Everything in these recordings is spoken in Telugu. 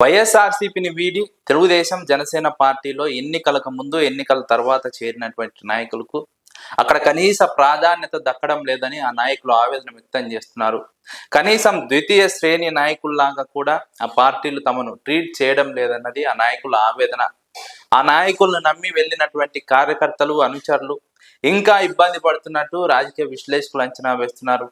వైఎస్ఆర్సీపీని వీడి తెలుగుదేశం జనసేన పార్టీలో ఎన్నికలకు ముందు ఎన్నికల తర్వాత చేరినటువంటి నాయకులకు అక్కడ కనీస ప్రాధాన్యత దక్కడం లేదని ఆ నాయకులు ఆవేదన వ్యక్తం చేస్తున్నారు. కనీసం ద్వితీయ శ్రేణి నాయకుల్లాగా కూడా ఆ పార్టీలు తమను ట్రీట్ చేయడం లేదన్నది ఆ నాయకుల ఆవేదన. ఆ నాయకులను నమ్మి వెళ్ళినటువంటి కార్యకర్తలు, అనుచరులు ఇంకా ఇబ్బంది పడుతున్నట్టు రాజకీయ విశ్లేషకులు అంచనా వేస్తున్నారు.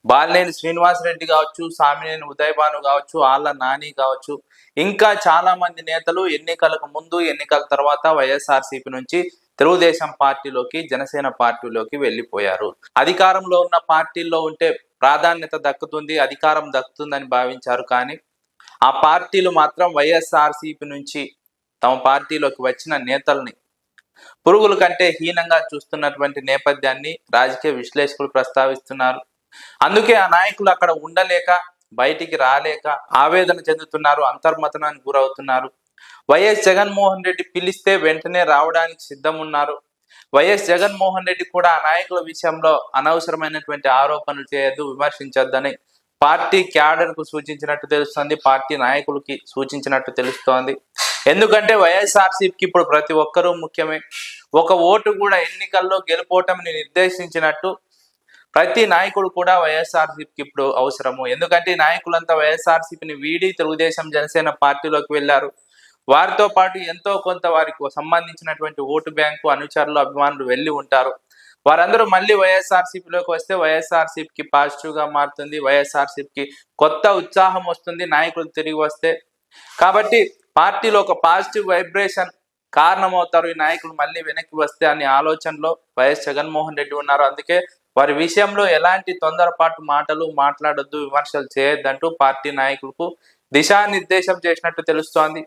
బాలినేని శ్రీనివాసరెడ్డి కావచ్చు, సామినేని ఉదయభాను కావచ్చు, ఆళ్ళ నాని కావచ్చు, ఇంకా చాలా మంది నేతలు ఎన్నికలకు ముందు ఎన్నికల తర్వాత వైఎస్ఆర్సీపీ నుంచి తెలుగుదేశం పార్టీలోకి, జనసేన పార్టీలోకి వెళ్ళిపోయారు. అధికారంలో ఉన్న పార్టీల్లో ఉంటే ప్రాధాన్యత దక్కుతుంది, అధికారం దక్కుతుందని భావించారు. కానీ ఆ పార్టీలు మాత్రం వైఎస్ఆర్సీపీ నుంచి తమ పార్టీలోకి వచ్చిన నేతల్ని పురుగుల కంటే హీనంగా చూస్తున్నటువంటి నేపథ్యాన్ని రాజకీయ విశ్లేషకులు ప్రస్తావిస్తున్నారు. అందుకే ఆ నాయకులు అక్కడ ఉండలేక, బయటికి రాలేక ఆవేదన చెందుతున్నారు, అంతర్మతనానికి గురవుతున్నారు. వైఎస్ జగన్మోహన్ రెడ్డి పిలిస్తే వెంటనే రావడానికి సిద్ధం ఉన్నారు. వైఎస్ జగన్మోహన్ రెడ్డి కూడా ఆ నాయకుల విషయంలో అనవసరమైనటువంటి ఆరోపణలు చేయొద్దు, విమర్శించొద్దని పార్టీ క్యాడర్ కు సూచించినట్టు తెలుస్తోంది, పార్టీ నాయకులకి సూచించినట్టు తెలుస్తోంది. ఎందుకంటే వైఎస్ఆర్సీపీకి ఇప్పుడు ప్రతి ఒక్కరూ ముఖ్యమే. ఒక ఓటు కూడా ఎన్నికల్లో గెలుపోవటంని నిర్దేశించినట్టు ప్రతి నాయకుడు కూడా వైఎస్ఆర్సీపీకి ఇప్పుడు అవసరము. ఎందుకంటే ఈ నాయకులంతా వైఎస్ఆర్సీపీని వీడి తెలుగుదేశం జనసేన పార్టీలోకి వెళ్ళారు. వారితో పాటు ఎంతో కొంత వారికి సంబంధించినటువంటి ఓటు బ్యాంకు, అనుచరులు, అభిమానులు వెళ్ళి ఉంటారు. వారందరూ మళ్ళీ వైఎస్ఆర్సీపీలోకి వస్తే వైఎస్ఆర్సీపీకి పాజిటివ్ గా మారుతుంది, వైఎస్ఆర్సీపీకి కొత్త ఉత్సాహం వస్తుంది నాయకులు తిరిగి వస్తే. కాబట్టి పార్టీలో ఒక పాజిటివ్ వైబ్రేషన్ కారణమవుతారు ఈ నాయకులు మళ్ళీ వెనక్కి వస్తే అనే ఆలోచనలో వైఎస్ జగన్మోహన్ రెడ్డి ఉన్నారు. అందుకే వారి విషయంలో ఎలాంటి తొందరపాటు మాటలు మాట్లాడొద్దు, విమర్శలు చేయొద్దంటూ పార్టీ నాయకులకు దిశానిర్దేశం చేసినట్టు తెలుస్తోంది.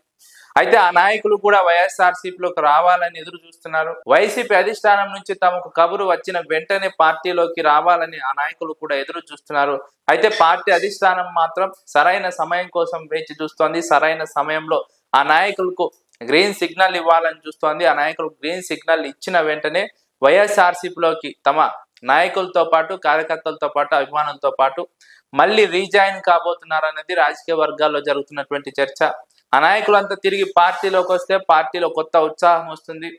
అయితే ఆ నాయకులు కూడా వైఎస్ఆర్సీపీలోకి రావాలని ఎదురు చూస్తున్నారు. వైసీపీ అధిష్టానం నుంచి తమకు కబురు వచ్చిన వెంటనే పార్టీలోకి రావాలని ఆ నాయకులు కూడా ఎదురు చూస్తున్నారు. అయితే పార్టీ అధిష్టానం మాత్రం సరైన సమయం కోసం వేచి చూస్తోంది. సరైన సమయంలో ఆ నాయకులకు గ్రీన్ సిగ్నల్ ఇవ్వాలని చూస్తోంది. ఆ నాయకులు గ్రీన్ సిగ్నల్ ఇచ్చిన వెంటనే వైఎస్ఆర్సీపీలోకి తమ నాయకులతో పాటు, కార్యకర్తలతో పాటు, అభిమానులతో పాటు మళ్ళీ రీజాయిన్ కాబోతున్నారు అనేది రాజకీయ వర్గాల్లో జరుగుతున్నటువంటి చర్చ. ఆ నాయకులంతా తిరిగి పార్టీలోకి వస్తే పార్టీలో కొత్త ఉత్సాహం వస్తుంది.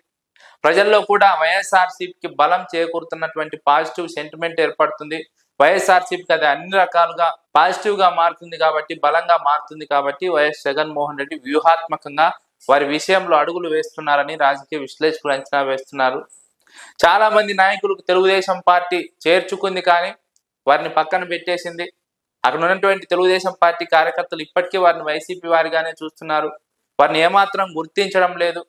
ప్రజల్లో కూడా వైఎస్ఆర్సీపీకి బలం చేకూరుతున్నటువంటి పాజిటివ్ సెంటిమెంట్ ఏర్పడుతుంది. వైఎస్ఆర్సీపీకి అది అన్ని రకాలుగా పాజిటివ్ గా మారుతుంది కాబట్టి, బలంగా మారుతుంది కాబట్టి వైఎస్ జగన్మోహన్ రెడ్డి వ్యూహాత్మకంగా వారి విషయంలో అడుగులు వేస్తున్నారని రాజకీయ విశ్లేషకులు అంచనా వేస్తున్నారు. చాలా మంది నాయకులకు తెలుగుదేశం పార్టీ చేర్చుకుంది, కానీ వారిని పక్కన పెట్టేసింది. అక్కడ ఉన్నటువంటి తెలుగుదేశం పార్టీ కార్యకర్తలు ఇప్పటికీ వారిని వైసీపీ వారిగానే చూస్తున్నారు. వారిని ఏమాత్రం గుర్తించడం లేదు.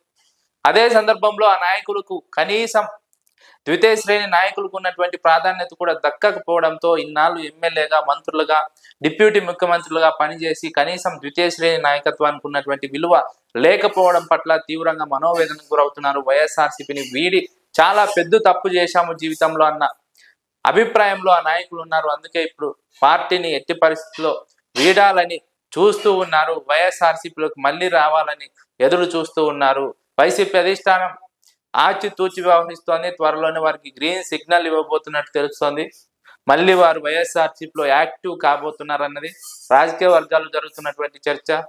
అదే సందర్భంలో ఆ నాయకులకు కనీసం ద్వితీయ శ్రేణి నాయకులకు ఉన్నటువంటి ప్రాధాన్యత కూడా దక్కకపోవడంతో ఇన్నాళ్ళు ఎమ్మెల్యేగా, మంత్రులుగా, డిప్యూటీ ముఖ్యమంత్రులుగా పనిచేసి కనీసం ద్వితీయ శ్రేణి నాయకత్వానికి ఉన్నటువంటి విలువ లేకపోవడం పట్ల తీవ్రంగా మనోవేదనకు గురవుతున్నారు. వైఎస్ఆర్సీపీని వీడి చాలా పెద్ద తప్పు చేశాము జీవితంలో అన్న అభిప్రాయంలో ఆ నాయకులు ఉన్నారు. అందుకే ఇప్పుడు పార్టీని ఎట్టి పరిస్థితుల్లో వీడాలని చూస్తూ ఉన్నారు. వైఎస్ఆర్సీపీలోకి మళ్ళీ రావాలని ఎదురు చూస్తూ ఉన్నారు. వైసీపీ అధిష్టానం ఆచితూచి వ్యవహరిస్తోంది. త్వరలోనే వారికి గ్రీన్ సిగ్నల్ ఇవ్వబోతున్నట్టు తెలుస్తోంది. మళ్ళీ వారు వైఎస్ఆర్సీపీలో యాక్టివ్ కాబోతున్నారు అన్నది రాజకీయ వర్గాల్లో జరుగుతున్నటువంటి చర్చ.